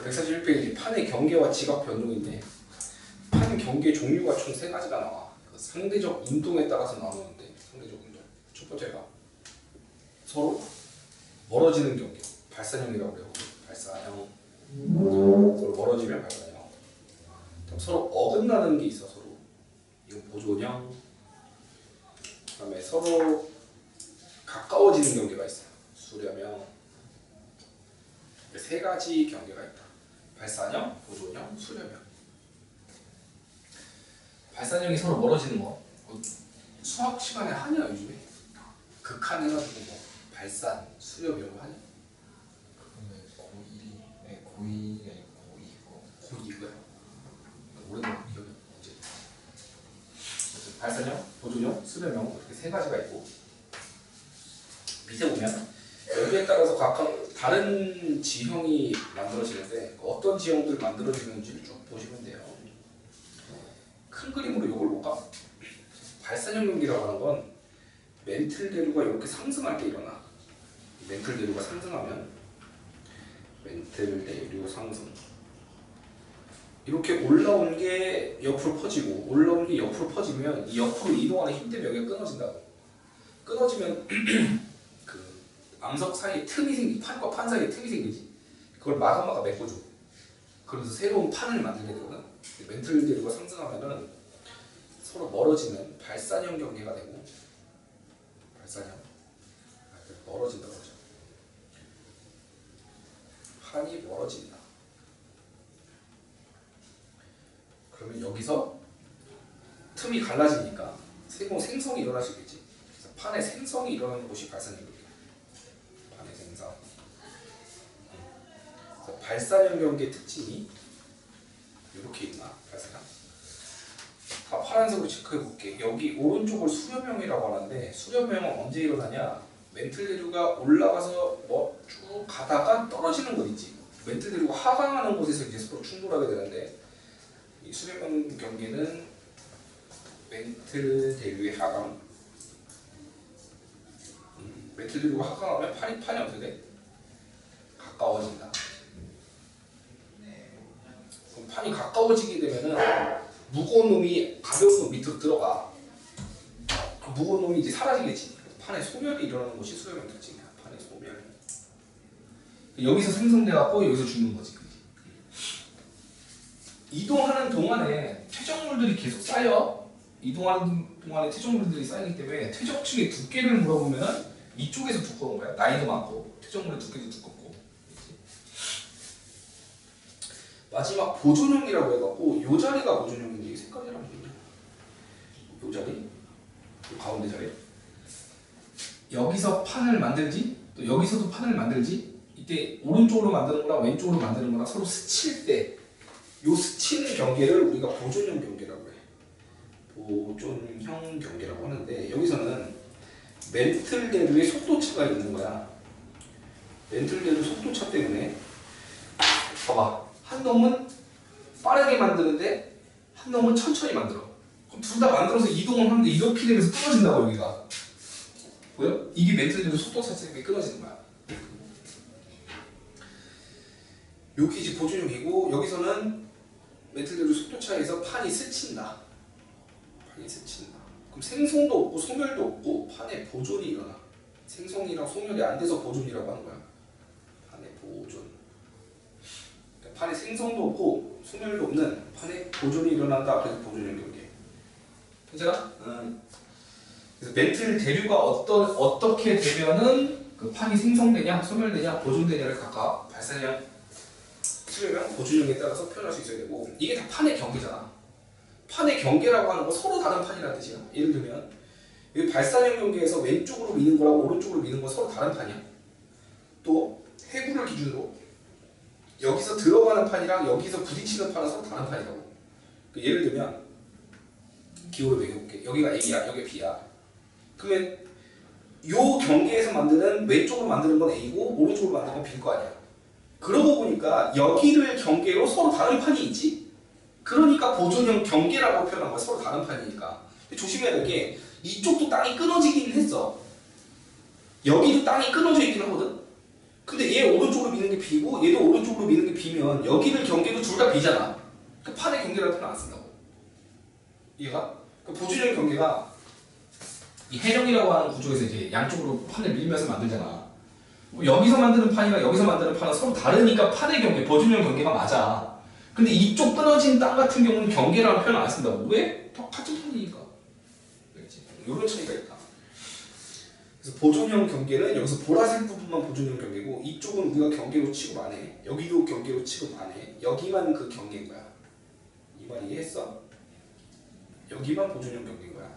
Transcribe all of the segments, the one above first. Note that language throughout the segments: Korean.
141페이지 판의 경계와 지각 변동인데 판 경계 종류가 총 3가지가 나와. 그 상대적 운동에 따라서 나누는데 상대적 운동. 첫 번째가 서로 멀어지는 경계. 발산형이라고 그래요. 발산형. 서로 멀어지면 발산형. 서로 어긋나는 게 있어. 서로. 이건 보존형. 그다음에 서로 가까워지는 경계가 있어요. 수렴형. 3가지 경계가 있다. 발산형, 보존형, 수렴형. 발산형이 서로 멀어지는 거. 수학 시간에 하냐 요즘에? 극한해가지고 뭐 발산, 수렴 이런 거 하냐? 고1이 고2가 아니고 고2고요. 오래된 기억이 언제? 발산형, 보존형, 수렴형 이렇게 3가지가 있고 밑에 보면 여기에 따라서 각각 다른 지형이 만들어지는데 어떤 지형들 만들어지는지를 쭉 보시면 돼요. 큰 그림으로 이걸 볼까? 발산형 경기라고 하는 건 멘틀 대류가 이렇게 상승할 때 일어나. 멘틀 대류가 상승하면 멘틀 대류 상승 이렇게 올라온 게 옆으로 퍼지고 올라온 게 옆으로 퍼지면 이 옆으로 이동하는 힘 때문에 여기가 끊어진다고. 끊어지면 그 암석 사이에 틈이 생기, 판과 판 사이에 틈이 생기지. 그걸 마그마가 메꿔줘. 그러면서 새로운 판을 만들게 되거든. 멘틀 대류가 상승하면은 서로 멀어지는 발산형 경계가 되고 발산형 멀어진다고 하죠. 판이 멀어진다. 그러면 여기서 틈이 갈라지니까 새로운 생성이 일어날 수 있겠지. 그래서 판의 생성이 일어나는 곳이 발산형 경계. 판의 생성. 그래서 발산형 경계의 특징이 이렇게 있나? 발산형. 다 파란색으로 체크해 볼게. 여기 오른쪽을 수렴형이라고 하는데 수렴형은 언제 일어나냐? 멘틀 대류가 올라가서 뭐 쭉 가다가 떨어지는 곳 있지. 멘틀 대류가 하강하는 곳에서 이제 서로 충돌하게 되는데 이 수렴형 경계는 멘틀 대류의 하강. 멘틀 대류가 하강하면 판이 어떻게 돼? 가까워진다. 그럼 판이 가까워지게 되면은 무거운 놈이 가벼운 놈 밑으로 들어가. 무거운 놈이 이제 사라지겠지. 판에 소멸이 일어나는 것이 수렴형 특징이야. 판의 소멸. 여기서 생성돼갖고 여기서 죽는 거지. 이동하는 동안에 퇴적물들이 계속 쌓여. 이동하는 동안에 퇴적물들이 쌓이기 때문에 퇴적층의 두께를 물어보면 이쪽에서 두꺼운 거야. 나이도 많고 퇴적물의 두께도 두껍고. 마지막 보존형이라고 해갖고 요 자리가 보존형인데 이 색깔이랑 요 자리, 요 가운데 자리. 여기서 판을 만들지, 또 여기서도 판을 만들지. 이때 오른쪽으로 만드는 거랑 왼쪽으로 만드는 거랑 서로 스칠 때, 요 스치는 경계를 우리가 보존형 경계라고 해. 보존형 경계라고 하는데 여기서는 멘틀 대류의 속도차가 있는 거야. 멘틀 대류 속도차 때문에 봐봐. 한 놈은 빠르게 만드는데 한 놈은 천천히 만들어. 그럼 둘 다 만들어서 이동을 하는데 이렇게 되면서 끊어진다고 여기가. 보여? 이게 멘틀 대류 속도차 때문에 끊어지는 거야. 여기 이제 보존형이고 여기서는 멘틀 대류 속도차에서 판이 스친다. 판이 스친다. 그럼 생성도 없고 소멸도 없고 판에 보존이 일어나. 생성이랑 소멸이 안 돼서 보존이라고 하는 거야. 판의 보존. 판에 생성도 없고 소멸도 없는 판에 보존이 일어난다. 그래서 보존형 경계. 괜찮아? 그래서 멘틀 대류가 어떻게 되면은 그 판이 생성되냐, 소멸되냐, 보존되냐를 각각 발산형, 수렴형, 보존형에 따라서 표현할 수 있어야 되고 이게 다 판의 경계잖아. 판의 경계라고 하는 건 서로 다른 판이라는 뜻이야. 예를 들면 이 발산형 경계에서 왼쪽으로 미는 거랑 오른쪽으로 미는 건 서로 다른 판이야. 또 해구를 기준으로 여기서 들어가는 판이랑 여기서 부딪히는 판은 서로 다른 판이라고. 예를 들면 기호를 매겨볼게. 여기가 A야, 여기가 B야. 그러면 요 경계에서 만드는 왼쪽으로 만드는 건 A고 오른쪽으로 만드는 건 B일 거 아니야. 그러고 보니까 여기를 경계로 서로 다른 판이 있지. 그러니까 보존형 경계라고 표현한 거야. 서로 다른 판이니까. 조심해야 될 게 이쪽도 땅이 끊어지긴 했어. 여기도 땅이 끊어져 있긴 하거든. 근데 얘 오른쪽으로 미는 게 B고 얘도 오른쪽으로 미는 게 B면 여기를 경계도 둘 다 B잖아. 그 판의 경계라는 표현 안 쓴다고. 얘가 그 보준형 경계가 이 해령이라고 하는 구조에서 이제 양쪽으로 판을 밀면서 만들잖아. 뭐 여기서 만드는 판이랑 여기서 만드는 판은 서로 다르니까 판의 경계, 보준형 경계가 맞아. 근데 이쪽 끊어진 땅 같은 경우는 경계라는 표현 안 쓴다고. 왜? 같은 판이니까. 그렇지? 이런 차이가 있다. 그래서 보존형 경계는 여기서 보라색 부분만 보존형 경계고 이쪽은 우리가 경계로 취급안해. 여기도 경계로 취급안해. 여기만 그 경계인 거야. 이 말 이해했어? 여기만 보존형 경계인 거야.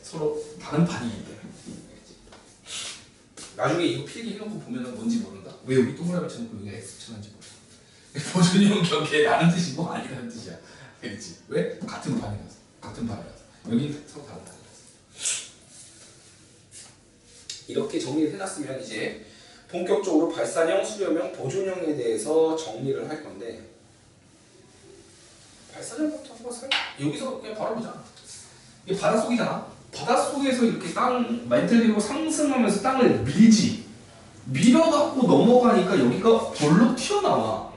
서로 다른 판이인데. 나중에 이거 필기 해놓고 보면은 뭔지 모른다. 왜 여기 동그라미 쳐놓고 여기 X 쳐놨는지 모르겠어. 보존형 경계라는 뜻이고 아니라는 뜻이야. 알겠지? 왜? 같은 판이라서. 같은 판이라서. 여기 서로 다른 판이라서. 이렇게 정리를 해놨으면 이제 본격적으로 발산형, 수렴형, 보존형에 대해서 정리를 할 건데 발산형부터 한번 여기서 그냥 바로 보자. 이게 바닷속이잖아. 바닷속에서 이렇게 땅 멘틀리고 상승하면서 땅을 밀지. 밀어갖고 넘어가니까 여기가 볼록 튀어나와.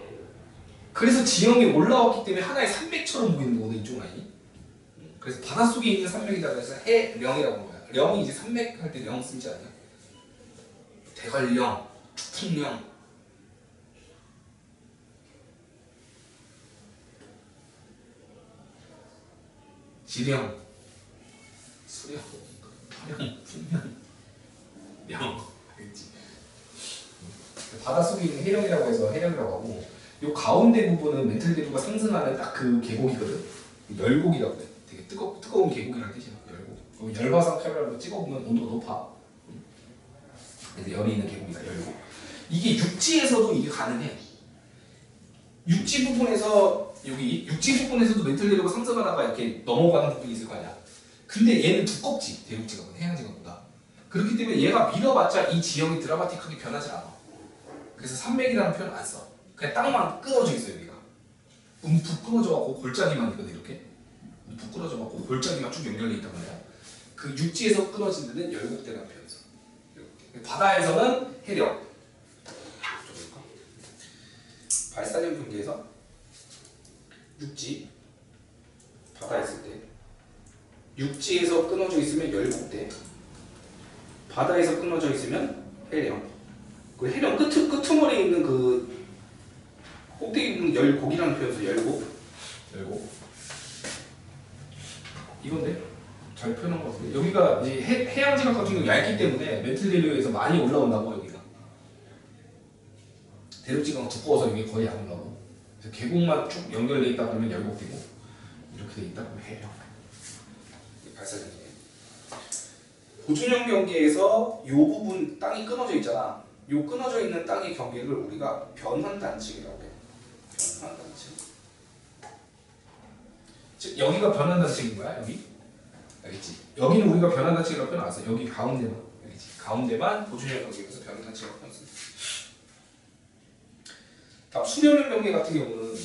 그래서 지형이 올라왔기 때문에 하나의 산맥처럼 보이는 거거든, 이쪽 라인이. 그래서 바닷속에 있는 산맥이다 그래서 해령이라고 하는 거야. 령이 이제 산맥 할 때 령 쓰지 않냐? 대관령, 풍령. 지령, 수령, 화령, 풍령, 령. 알겠지? 바닷속에 있는 해령이라고 해서 해령이라고 하고 요 가운데 부분은 멘틀리루가 상승하는 딱 그 계곡이거든. 열곡이라고 해. 되게 뜨거운 계곡이라는 뜻이야. 열곡. 열화상 카메라로 찍어보면 온도가 높아. 그래서 열이 있는 계곡이다. 열곡. 이게 육지에서도 이게 가능해. 육지 부분에서 여기 육지 부분에서도 멘틀리루가 상승하다가 이렇게 넘어가는 부분이 있을 거 아니야. 근데 얘는 두껍지. 대륙지가 해양지가보다. 그렇기 때문에 얘가 밀어봤자 이 지형이 드라마틱하게 변하지 않아. 그래서 산맥이라는 표현 안 써. 그냥 땅만 끊어져 있어 여기가. 움푹 끊어져갖고 골짜기만 있거든 이렇게. 움푹 끊어져갖고 골짜기가 쭉 연결돼 있단 말이야. 그 육지에서 끊어진 데는 열곡대라는 표현을 써. 바다에서는 해령. 발산형 경계에서 육지, 바다에 있을 때 육지에서 끊어져 있으면 열곡대, 바다에서 끊어져 있으면 해령. 그 해령 끄트머리에 있는 그 꼭대기 있는 열곡이라는 표현에서 열곡. 이건데 잘 표현한 것 같은데 여기가 이제 해양지각 같은 경우 얇기 때문에 멘틀리루에서 많이 올라온다고 여기가. 대륙지각은 두꺼워서 여기 거의 안 올라오고. 그래서 계곡만 쭉 연결돼 있다 그러면 열곡되고 이렇게 돼 있다 그러면 해령. 발사적인 보준형 경계에서 이 부분 땅이 끊어져 있잖아. 이 끊어져 있는 땅의 경계를 우리가 변환단층이라고 해. 변환단층. 즉 여기가 변환단층인 거야. 여기. 알겠지? 여기는 우리가 변환단층이라고 표현 안 써. 여기 가운데만. 알겠지? 가운데만 보준형 경계에서 변환단층이라고 표현 써. 다음 수렴형 경계 같은 경우는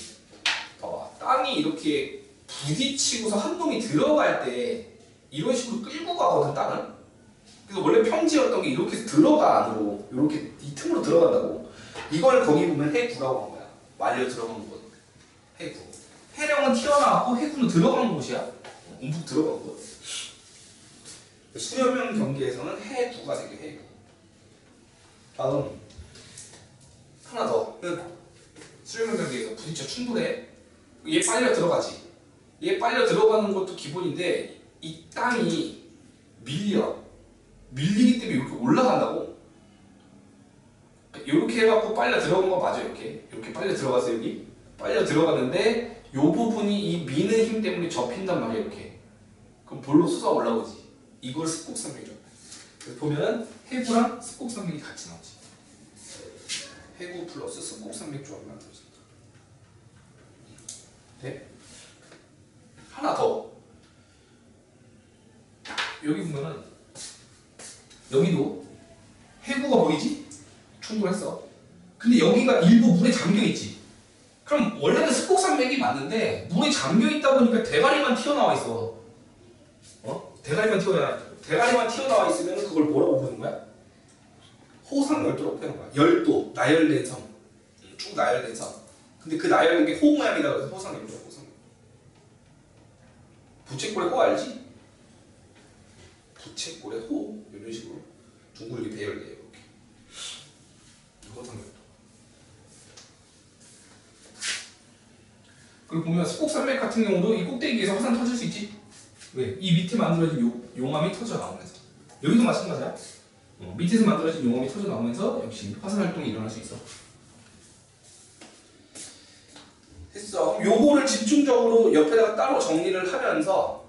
봐봐. 땅이 이렇게 부딪히고서 한 놈이 들어갈 때 이런 식으로 끌고 가거든 땅을. 그래서 원래 평지였던 게 이렇게 해서 들어가 안으로 이렇게 이 틈으로 들어간다고. 이걸 거기 보면 해구라고 한 거야. 말려 들어간 곳. 해구. 해령은 튀어나왔고 해구는 들어간 곳이야. 움푹 들어간 곳. 수렴형 경계에서는 해구가 생겨. 해구. 다음 하나 더. 수렴형 경계에서 부딪혀 충돌해. 얘 빨려 들어가지. 얘 빨려 들어가는 것도 기본인데 이 땅이 밀리기 때문에 이렇게 올라간다고. 이렇게 해갖고 빨려 들어간 거 맞아. 이렇게 빨려 들어가서 여기 빨려 들어갔는데 이 부분이 이 미는 힘 때문에 접힌단 말이야. 이렇게. 그럼 볼록 솟아 올라오지. 이걸 습곡산맥이라고. 그래서 보면은 해구랑 습곡산맥이 같이 나오지. 해구 플러스 습곡산맥 조합이 만들어진다. 네? 하나 더. 여기 보면은 여기도 해구가 보이지? 충돌했어. 근데 여기가 일부 물에 잠겨있지. 그럼 원래는 습곡산맥이 맞는데 물에 잠겨있다 보니까 대가리만 튀어나와 있어. 대가리만 튀어나와 있어. 대가리만 튀어나와 있으면 그걸 뭐라고 부르는 거야? 호상열도라고 표현한 거야. 열도, 나열된 섬. 쭉 나열된 섬. 근데 그 나열된 게 호 모양이라고 해서 호상열도야. 호상열도. 부채꼴의 호 알지? 부채꼴의 호 이런 식으로 둥글게 배열돼요. 이렇게. 호상열도. 그리고 보면 스곡산맥 같은 경우도 이 꼭대기에서 화산 터질 수 있지? 왜? 이 밑에 만들어진 용암이 터져 나오면서. 여기도 마찬가지야. 밑에서 만들어진 용암이 터져 나오면서 역시 화산 활동이 일어날 수 있어. 됐어. 그럼 요거를 집중적으로 옆에다가 따로 정리를 하면서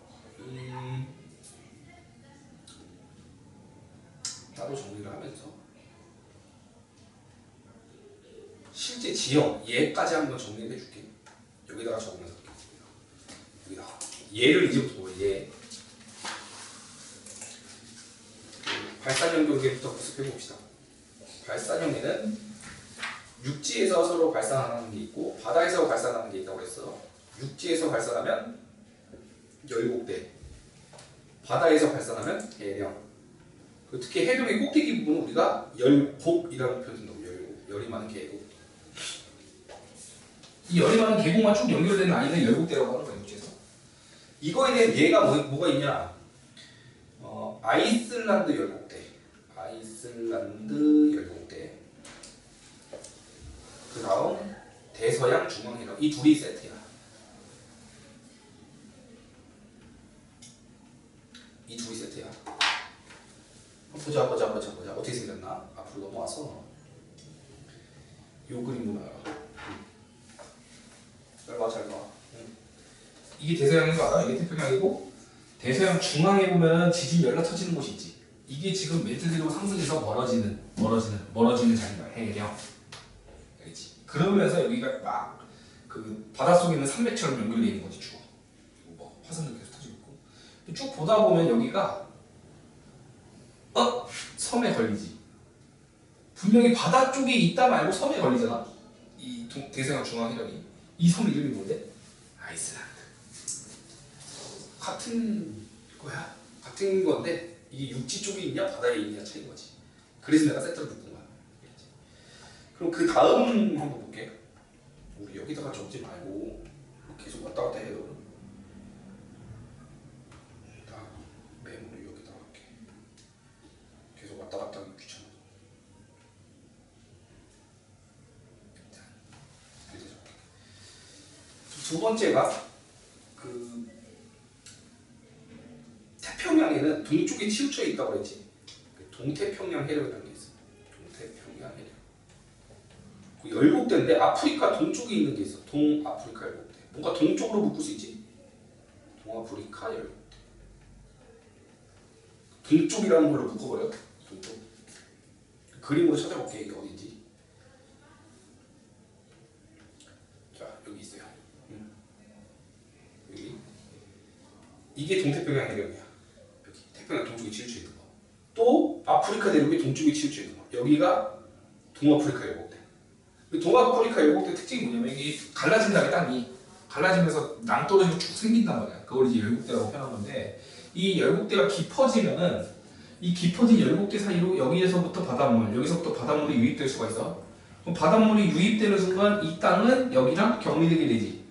따로 정리를 하면서 실제 지형 얘까지 한번 정리를 해줄게. 여기다가 적으면서 여기다가 얘를 이제부터 보여. 얘 발산형 경계부터 복습해 봅시다. 발산형에는 육지에서 서로 발산하는 게 있고 바다에서 발산하는 게 있다고 했어. 육지에서 발산하면 열곡대, 바다에서 발산하면 해령. 특히 해령의 꼭대기 부분은 우리가 열곡이라고 표현한다고. 열이 많은 계곡. 이 열이 많은 계곡만 쭉 연결된 라인을 열곡대라고 하는 거야. 육지에서. 이거에 대한 예가 뭐가 있냐? 아이슬란드 열곡대. 아이슬란드 열곡대. 그 다음 대서양 중앙해령. 이 둘이 세트야. 이 둘이 세트야. 보자. 어떻게 생겼나? 앞으로 넘어와서 요 그림 보면 알아. 잘 봐. 이게 대서양인 거 알아? 이게 태평양이고 대서양 중앙에 보면 지진 연락 터지는 곳이 있지. 이게 지금 멘틀대로 상승해서 멀어지는 자리가 해령. 알겠지? 그러면서 여기가 막 그 바닷속에 있는 산맥처럼 연결되어 있는 거지. 쭉 뭐 화산도 계속 터지고 있고 쭉 보다 보면 여기가 섬에 걸리지. 분명히 바다 쪽에 있다 말고 섬에 걸리잖아. 이 대서양 중앙 해령이. 이 섬 이름이 뭔데? 아이슬란드. 같은 거야. 같은 건데 이게 육지 쪽에 있냐 바다에 있냐 차이인 거지. 그래서 내가 세트를 묶은 거야. 알겠지? 그럼 그 다음 한번 볼게. 우리 여기다가 적지 말고 계속 왔다 갔다 해요. 나 메모를 여기다 할게. 계속 왔다 갔다 하기 귀찮아. 두 번째가 그 태평양에는 동쪽에 치우쳐 있다고 그랬지. 동태평양 해력이라는 게 있어. 동태평양 해력. 그 열곡대인데 아프리카 동쪽에 있는 게 있어. 동아프리카 열곡대. 뭔가 동쪽으로 묶을 수 있지. 동아프리카 열곡대. 동쪽이라는 걸로 묶어버려. 동쪽. 그림으로 찾아볼게. 이게 어딘지. 자, 여기 있어요. 여기. 이게 동태평양 해력이야. 여기 태평양 동쪽에 치우쳐 있는 거. 또 아프리카 대륙의 동쪽에 치우쳐 있는 거. 여기가 동아프리카 열곡대. 동아프리카 열곡대 특징이 뭐냐면 이게 갈라진다는 땅이 갈라지면서 낭떠러지가 쭉 생긴단 말이야. 그걸 이제 열곡대라고 표현한 건데 이 열곡대가 깊어지면은 이 깊어진 열곡대 사이로 여기에서부터 바닷물, 여기서부터 바닷물이 유입될 수가 있어. 그럼 바닷물이 유입되는 순간 이 땅은 여기랑 격리되게 되지.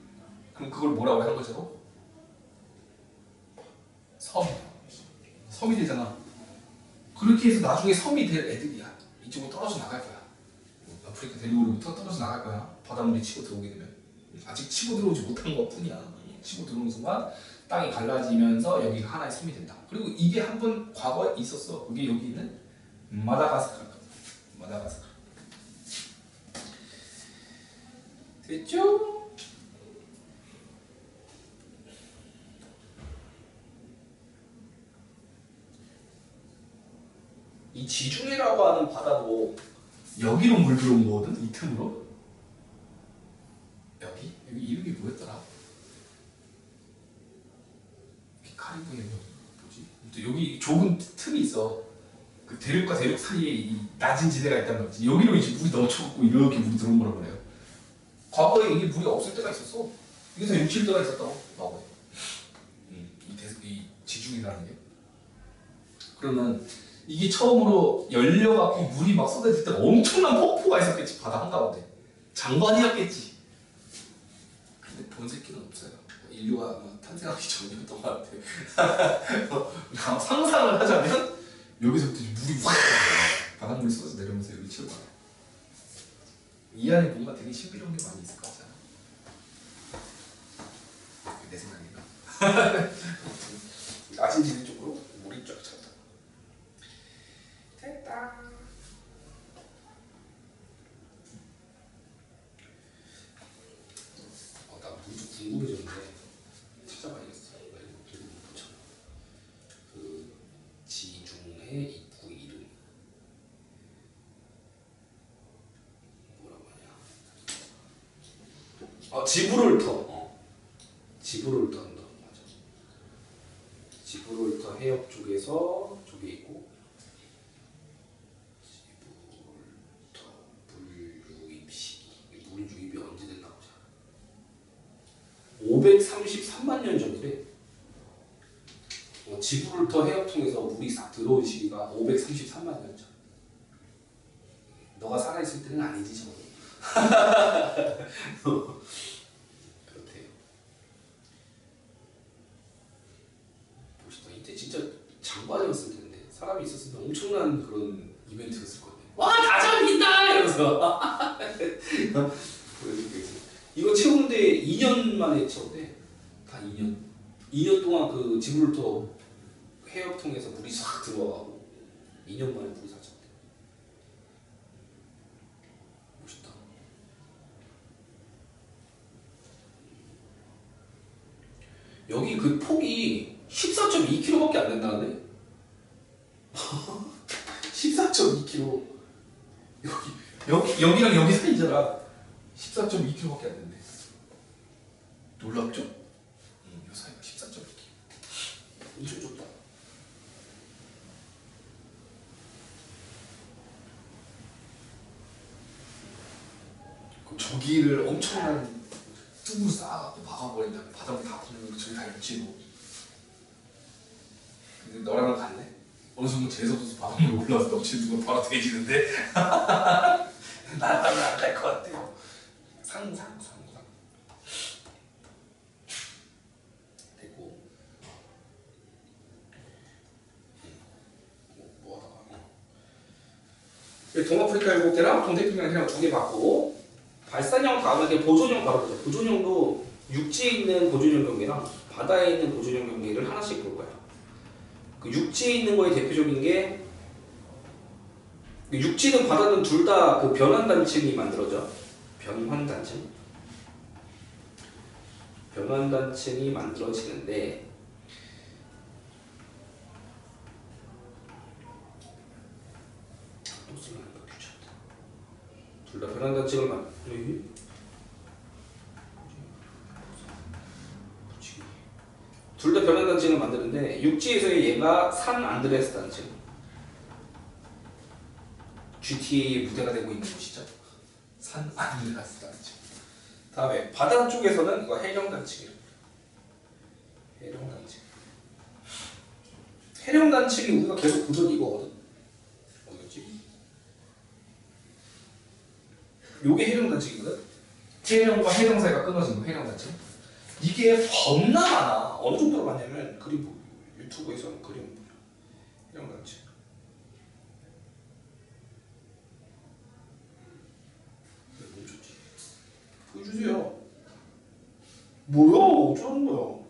그럼 그걸 뭐라고 하는 거죠? 섬이 되잖아. 그렇게 해서 나중에 섬이 될 애들이야. 이쪽으로 떨어져 나갈 거야. 아프리카 대륙으로부터 떨어져 나갈 거야. 바닷물이 치고 들어오게 되면. 아직 치고 들어오지 못한 것 뿐이야. 치고 들어오는 순간 땅이 갈라지면서 여기가 하나의 섬이 된다. 그리고 이게 한 번 과거에 있었어. 그게 여기 있는 마다가스카르. 됐죠? 이 지중해라고 하는 바다도 여기로 물 들어온 거거든? 이 틈으로? 여기 이름이 뭐였더라? 카리브해 뭐지? 또 여기 좁은 틈이 있어. 그 대륙과 대륙 사이에 이 낮은 지대가 있다는 거지. 여기로 이제 물이 넘쳐갖고 이렇게 물이 들어온 거란 말이에요. 과거에 이게 물이 없을 때가 있었어. 이게 다 6, 7도가 있었다고. 과거에. 이 지중해라는 게. 그러면 이게 처음으로 열려갖고 물이 막 쏟아질 때 엄청난 폭포가 있었겠지. 바다 한가운데 장관이었겠지. 근데 본 새끼는 없어요. 인류가 아마 탄생하기 전이었던 것 같아요. 상상을 하자면 여기서부터 물이 확 바닷물이 쏟아져 내려오면서 여기 치고 가요. 이 안에 뭔가 되게 신비로운 게 많이 있을 것 같잖아. 내 생각이나. 아신지리 쪽으로 물이 쫙 찼다. 됐다. 나 물도 궁금해졌는데 찾아봐야겠어. 그 지중해 입구 이름 뭐라고 하냐? 지브롤터. 지브롤터 한다. 맞아. 지브롤터 해협 쪽에서 저기 있고. 지브롤터 물 유입 시기. 물 유입이 언제 됐나 보자. 533만 년 전이래. 지브롤터 해협 통해서 물이 싹 들어온 시기가 533만 년 전. 너가 살아있을 때는 아니지 저거. 그렇대요. 멋있다. 이때 진짜 장관이었을 텐데 사람이 있었으면 엄청난 그런 이벤트였을 건데. 와, 다 잡힌다! 이러면서. 이거 채우는데 2년 만에 채웠대. 다 2년. 2년 동안 그 지브롤터 해협 통해서 물이 싹 들어와가고 2년 만에 물이 다 찼대. 멋있다. 여기 그 폭이 14.2km밖에 안 된다는데? 14.2km. 여기랑 여기 사이잖아. 14.2km밖에 안 된대. 놀랍죠? 이 사이가 14.2km. 엄청 좋다. 그럼 저기를 엄청난 뚝으로 쌓아갖고 박아버린 다음에 바닥을 다 부는 저기 다 겹치고. 근데 너랑은 같네? 어느 순간 재수없어서 바닥으로 올라와서 넘치는 건 바로 돼지는데? 나랑은 안 갈 것 같아요. 상상. 됐고. 뭐 하다가. 동아프리카 일곱대랑 동태평양 해랑 두 개 받고, 발산형 다음에 보존형 바로 보자. 보존형도 육지에 있는 보존형 경기랑 바다에 있는 보존형 경기를 하나씩 볼 거야. 그 육지에 있는 거에 대표적인 게, 육지든 바다든 둘 다 그 변환단층이 만들어져. 변환단층. 변환단층이 만들어지는데, 또 쓰려니까 귀찮다. 둘 다 변환단층을 둘 다 변환단층을 만드는데, 육지에서의 얘가 산 안드레아스 단층. GTA의 무대가 되고 있는 곳이죠. 산 안드레아스 단층. 다음에 바다 쪽에서는 이거 해령 단층이에요. 해령 단층. 해령 단층이 우리가 계속 보던 이거거든. 어디였지? 요게 해령 단층이거든. 해령과 해령 사이가 끊어진 거 해령 단층. 이게 겁나 많아. 어느 정도로 많냐면 그림 유튜브에서는 그림 보여. 해령 단층. 멈췄지. 보여주세요. 뭐야? 어쩌는 거야?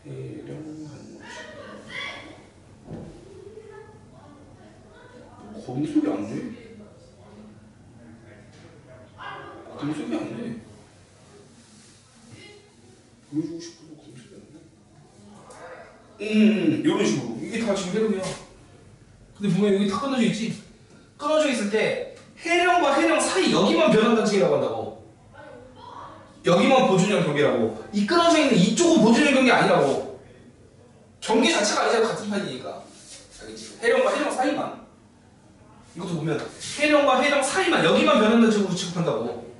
해령 단층. 검색이 안 돼. 검색이 안 돼. 보여주고 싶어도 검색이 안 돼. 이런 식으로. 이게 다 지금 해령이야. 근데 보면 여기 다 끊어져 있지? 끊어져 있을 때 해령과 해령 사이 여기만 변환단층이라고 한다고. 여기만 보존형 경계라고. 이 끊어져 있는 이쪽은 보존형 경계 아니라고. 경계 자체가 아니잖아. 같은 판이니까. 알겠지? 해령과 해령 사이만. 이것도 보면 해령과 해령 사이만 여기만 변환단층으로 취급한다고.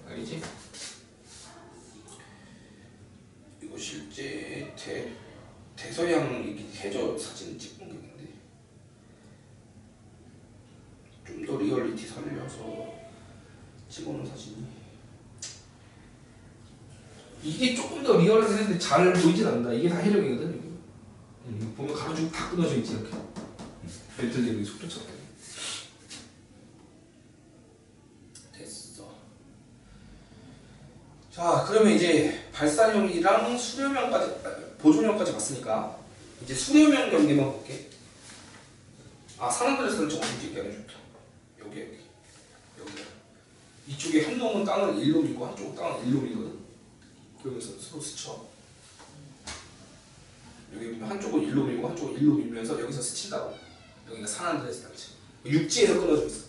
알겠지? 이거 실제 대서양 이게 계절 사진 찍은 게 있는데 좀 더 리얼리티 살려서 찍어놓은 사진이 이게 조금 더 리얼하긴 했는데 잘 보이진 않는다. 이게 다 해력이거든. 이거 보면 가로줄 다 끊어져 있지 이렇게. 벨트들이 속도처럼. 됐어. 자, 그러면 이제 발사형이랑 수렴형까지 보존형까지 봤으니까 이제 수렴형 경계만 볼게. 아, 사람들의 설정 어떻게 얘기하면 좋다. 여기. 이쪽에 한 놈은 땅을 일로 밀고 한쪽은 땅을 일로 밀거든. 그러면서 서로 스쳐. 여기 보면 한쪽은 일로 밀고 한쪽은 일로 밀면서 여기서 스친다고. 여기가 산안드레스 단지. 육지에서 끊어져 있어.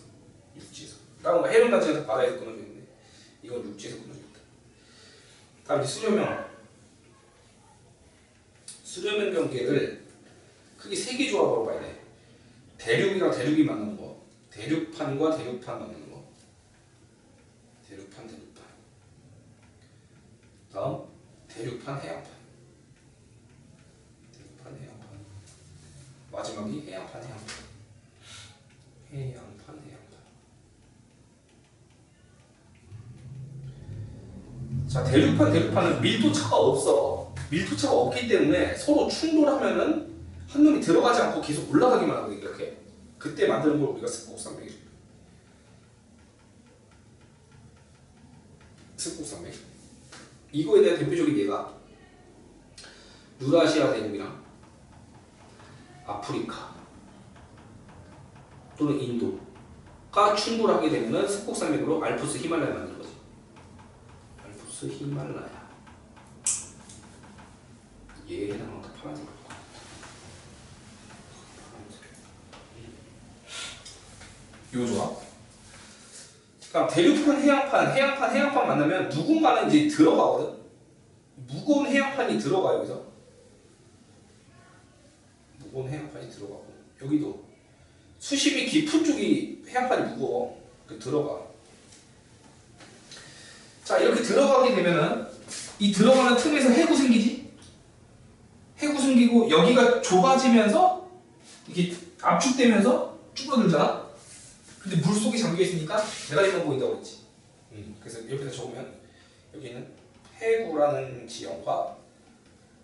육지에서. 다른 해변 단지에서 바다에서 끊어져 있는데 이건 육지에서 끊어져 있다. 다음 이제 수렴형. 수렴형 경계를 크게 세 개 조합으로 봐야 돼. 대륙이랑 대륙이 만나는 거. 대륙판과 대륙판 만나는 거. 대륙판. 다음 대륙판 해양판. 마지막이 해양판. 자, 대륙판은 밀도차가 없어. 밀도차가 없기 때문에 서로 충돌하면은 한 놈이 들어가지 않고 계속 올라가기만 하거든. 이렇게. 그때 만드는 걸 우리가 습곡산맥. 이거에 대한 대표적인 예가 유라시아 대륙이랑 아프리카 또는 인도가 충돌하게 되면 습곡산맥으로 알프스 히말라야 만드는 거지. 알프스 히말라야. 얘에 해당하는 다 파란색. 요 조합. 그러니까 대륙판, 해양판 만나면 누군가는 이제 들어가거든. 무거운 해양판이 들어가 여기서. 무거운 해양판이 들어가고 여기도 수심이 깊은 쪽이 해양판이 무거워. 들어가. 자, 이렇게 들어가게 되면은 이 들어가는 틈에서 해구 생기지. 해구 생기고 여기가 좁아지면서 이게 압축되면서 줄어들잖아. 근데 물속에 잠겨 있으니까 대가리만 보인다고 그랬지. 그래서 옆에서 적으면 여기는 해구라는 지형과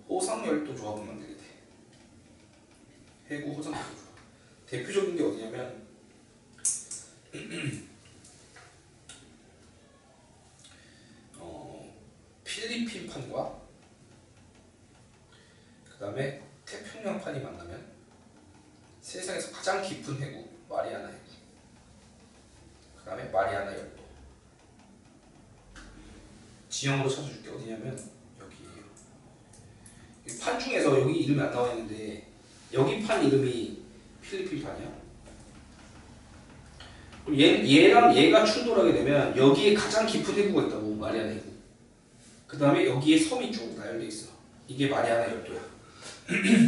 호상열도 조합을 만들게 돼. 해구 호상열도 조합. 대표적인 게 어디냐면 필리핀판과 그 다음에 태평양판이 만나면 세상에서 가장 깊은 해구 마리아나 해구. 그 다음에 마리아나 열도. 지형으로 찾아줄게. 어디냐면 여기에요. 이 판 중에서 여기 이름이 안 나와 있는데 여기 판 이름이 필리핀 판이야. 얘랑 얘가 충돌하게 되면 여기에 가장 깊은 해구가 있다고. 마리아나 해구. 그 다음에 여기에 섬이 쭉 나열돼 있어. 이게 마리아나 열도야.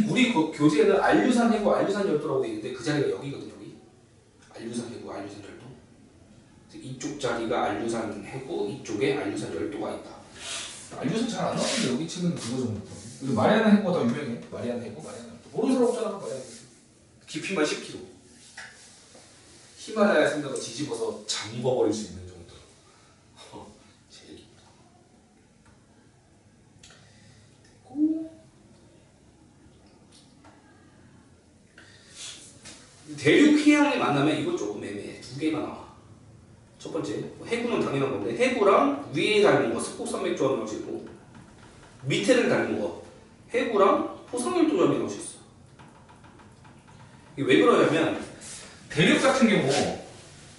우리 교재에는 알류산 해구, 알류산 열도라고 돼 있는데 그 자리가 여기거든. 여기 알류산 해구, 알류산 열도. 이쪽 자리가 알류산 해구, 이쪽에 알류산 열도가 있다. 알류산 잘 안 나오는데 여기 책은 그거 정도. 그리고 마리아나 해구가 더 유명해. 마리아나 해구, 마리아나 열도. 모르는 사람 없잖아. 마리아나 해구. 깊이만 10km. 히말라야 산맥을 뒤집어서 잠궈버릴 수 있는 정도. 제일 깊다. 됐고. 대륙 해양이 만나면 이거 조금 애매해. 두 개가 나와. 첫 번째, 해구는 당연한 건데 해구랑 위에 닮은 거 습곡산맥 조합이 나올 수 있고 밑에를 닮은 거 해구랑 호상열도 조합이 나올 수 있어. 이게 왜 그러냐면 대륙 같은 경우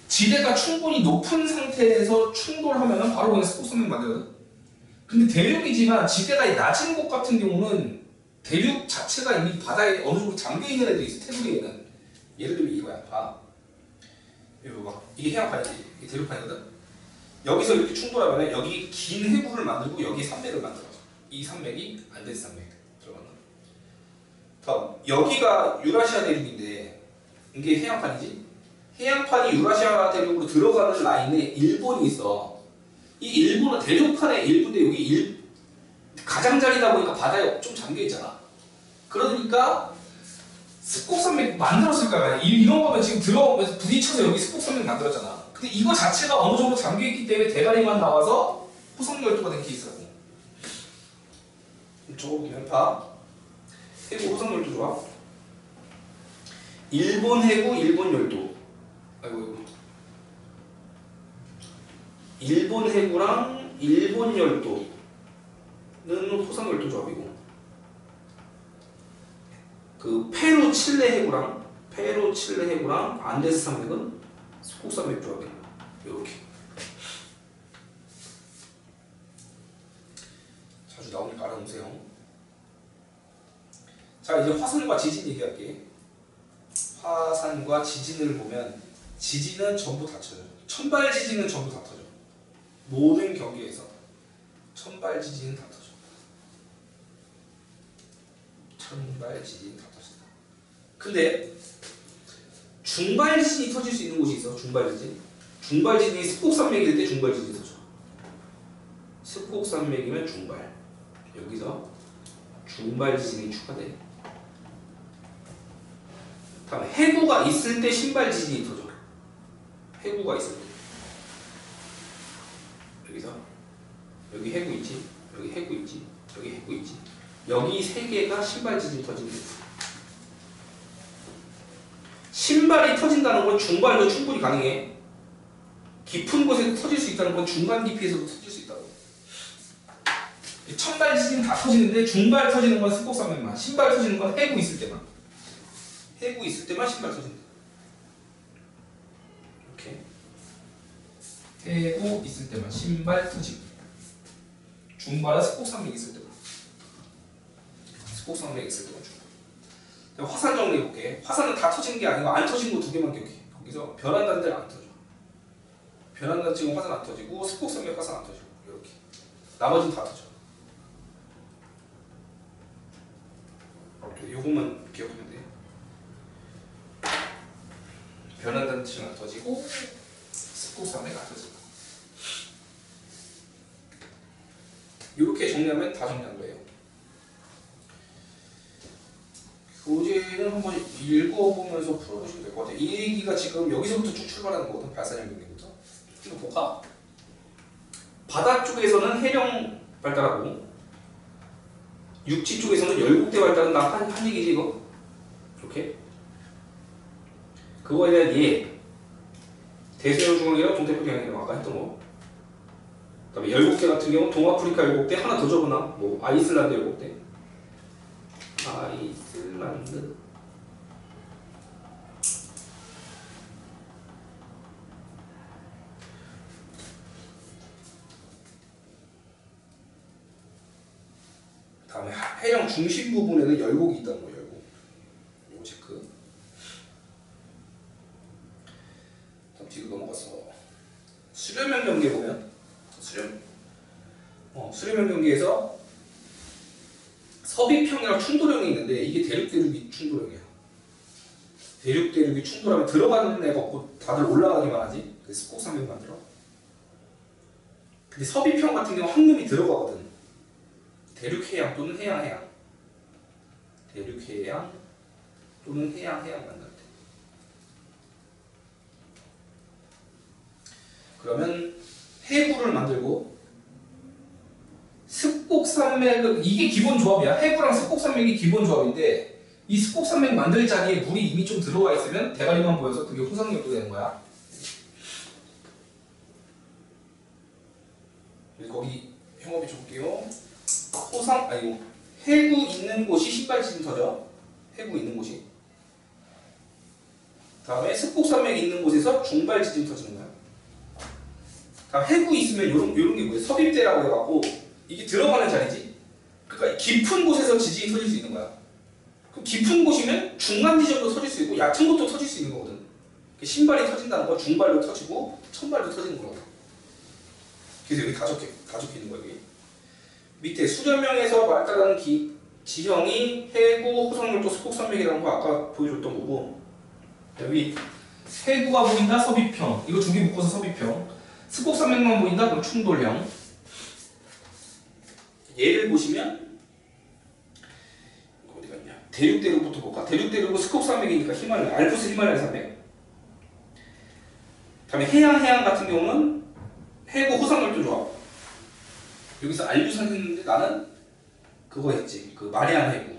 지대가 충분히 높은 상태에서 충돌하면 바로 그냥 습곡산맥 만들거든. 근데 대륙이지만 지대가 낮은 곳 같은 경우는 대륙 자체가 이미 바다에 어느 정도 잠겨있는 애들이 있어. 테두리에는. 예를 들면 이거야. 봐. 이거 봐. 이게 해양판이지. 이게 대륙판이거든. 여기서 이렇게 충돌하면 여기 긴 해구를 만들고 여기 산맥을 만들어. 이 산맥이 안데스 산맥 들어간다. 다음 여기가 유라시아 대륙인데 이게 해양판이지. 해양판이 유라시아 대륙으로 들어가는 라인에 일본이 있어. 이 일본은 대륙판의 일부인데 여기 가장자리다 보니까 바다에 좀 잠겨 있잖아. 그러니까 습곡산맥 만들었을 거야. 이런 거면 지금 들어오면서 부딪혀서 여기 습곡산맥 만들었잖아. 근데 이거 자체가 어느 정도 잠겨있기 때문에 대가리만 나와서 호성열도가 된 케이스라고. 적어보면 봐. 해구 호성열도 좋아. 일본 해구, 일본 열도. 아이고. 일본 해구랑 일본 열도는 호성열도 조합이고, 그 페루 칠레 해구랑 안데스 산맥은 습곡산맥 조합이야. 이렇게 자주 나오니까 알아놓으세요. 자, 이제 화산과 지진 얘기할게. 화산과 지진을 보면 지진은 전부 다 터져. 천발 지진은 전부 다 터져. 모든 경계에서 천발 지진은 다 터져. 천발 지진 다 터진다. 근데 중발 지진이 터질 수 있는 곳이 있어. 중발 지진. 중발 지진이 습곡산맥일 때 중발 지진이 터져. 습곡산맥이면 중발. 여기서 중발 지진이 추가돼. 다음에 해구가 있을 때 신발 지진이 터져. 해구가 있을 때. 여기서 여기 해구 있지, 여기 해구 있지, 여기 해구 있지. 여기 세 개가 신발 지진이 터지는 거야. 신발이 터진다는 건 중발도 충분히 가능해. 깊은 곳에 터질 수 있다는 건 중간 깊이에서도 터질 수 있다고. 천발 지진 다 터지는데 중발 터지는 건 습곡산맥만, 신발 터지는 건 해구 있을 때만. 해구 있을 때만 신발 터진다. 이렇게. 해구 있을 때만 신발 터지고, 중발은 습곡산맥 있을 때만. 습곡산맥 있을 때만 중발. 화산 정리해볼게. 화산은 다 터지는 게 아니고 안 터진 거 두 개만 기억해. 거기서 변환단 데는 안 터져. 변환단 지금 화산 안 터지고 습곡산맥 화산 안 터지고 이렇게. 나머지는 다 터져. 요것만 기억하면 돼. 변환단 지금 안 터지고 습곡산맥 안 터지고. 이렇게 정리하면 다 정리한 거예요. 교재는 한번 읽어보면서 풀어보시면 될 것 같아요. 이 얘기가 지금 여기서부터 쭉 출발하는 거거든. 발산형 경계부터. 한번 볼까? 바다 쪽에서는 해령 발달하고 육지 쪽에서는 열국대 발달한다. 한 얘기지 이거? 이렇게. 그거에 대한 예. 대서양 중앙이랑 동태평양이라고 아까 했던 거. 그다음에 열국대 같은 경우 동아프리카 열국대 하나 더 적으나? 뭐 아이슬란드 열국대. 아이슬란드. 다음에 해령 중심 부분에는 열곡이 있다는 거예요. 열곡. 이거 체크. 다음 뒤로 넘어가서 수렴형 경계 보면 수렴형 경계에서 서비평이랑 충돌형이 있는데 이게 대륙대륙이 충돌형이야. 대륙대륙이 충돌하면 들어가는 애가 없고 다들 올라가기만 하지. 그래서 습곡산맥 만들어. 근데 서비평 같은 경우 한 놈이 들어가거든. 대륙해양 또는 해양해양. 대륙해양 또는 해양해양 만날 때. 그러면 해구를 만들고 습곡산맥은 이게 기본 조합이야. 해구랑 습곡산맥이 기본 조합인데 이 습곡산맥 만들 자리에 물이 이미 좀 들어와 있으면 대가리만 보여서 그게 호상열도 되는 거야. 거기 형업이 줄게요. 해구 있는 곳이 신발 지진 터져. 해구 있는 곳이. 다음에 습곡산맥 있는 곳에서 중발 지진 터지는 거야. 다음 해구 있으면 요런 게 뭐예요? 섭입대라고 해갖고 이게 들어가는 자리지. 그러니까 깊은 곳에서 지진이 터질 수 있는 거야. 그럼 깊은 곳이면 중간 지점도 터질 수 있고 얕은 곳도 터질 수 있는 거거든. 신발이 터진다는 건 중발도 터지고 천발도 터지는 거거든. 그래서 여기 다 적혀 있는 거야. 여기. 밑에 수렴형에서 발달하는 지형이 해구, 호성열도, 습곡산맥이라는 거 아까 보여줬던 거고, 여기 해구가 보인다 서비평, 이거 두 개 묶어서 서비평. 습곡산맥만 보인다 그럼 충돌형. 얘를 보시면 어디 갔냐? 대륙부터 볼까? 대륙은 스콥 산맥이니까 히말라야, 알프스 히말라야 산맥. 다음에 해양 같은 경우는 해구 호상열도 조합. 여기서 알류산 했는데 나는 그거 했지. 그 마리안 해구.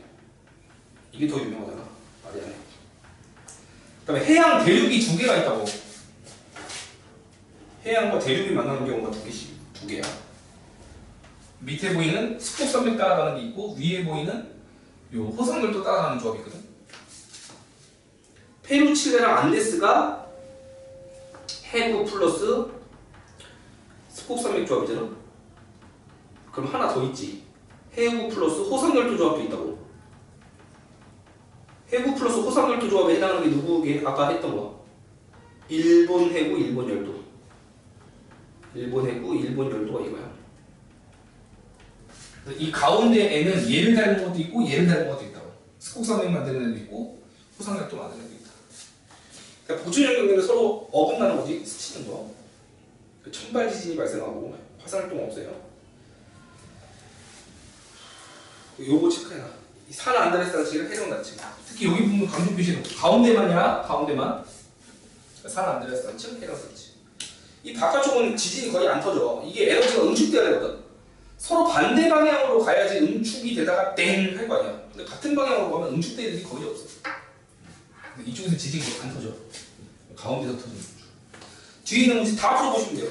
이게 더 유명하잖아. 마리안 해구. 그다음에 해양 대륙이 두 개가 있다고. 해양과 대륙이 만나는 경우가 두 개야. 밑에 보이는 스콥 산맥 따라가는 게 있고 위에 보이는 요 호상열도 따라가는 조합이거든. 페루, 칠레랑 안데스가 해구 플러스 스콥 산맥 조합이잖아. 그럼 하나 더 있지. 해구 플러스 호상열도 조합도 있다고. 해구 플러스 호상열도 조합에 해당하는 게 누구게? 아까 했던 거. 일본 해구, 일본 열도. 일본 해구, 일본 열도가 이거야. 이 가운데에는 얘를 닮은 것도 있고 얘를 닮은 것도 있다고. 스콥 산맥 만드는 애도 있고 호상열도 만드는 애도 있다. 그러니까 보충형 경계는 서로 어긋나는 거지. 스치는 거. 천발 지진이 발생하고 화산 활동 없어요. 요거 체크해놔. 산 안드레스 단층이랑 해령 단층. 특히 여기 보면 강조 표시는 가운데만이야. 가운데만. 산 안드레스 단층, 해령 단층. 이 바깥쪽은 지진이 거의 안 터져. 이게 에너지가 응축돼야 되거든. 서로 반대 방향으로 가야지 응축이 되다가 땡 할 거 아니야. 근데 같은 방향으로 가면 응축되는 일이 거의 없어. 근데 이쪽에서 지진이 안 터져. 가운데서 터지는 거죠. 뒤에 있는 문제 다 풀어보시면 돼요.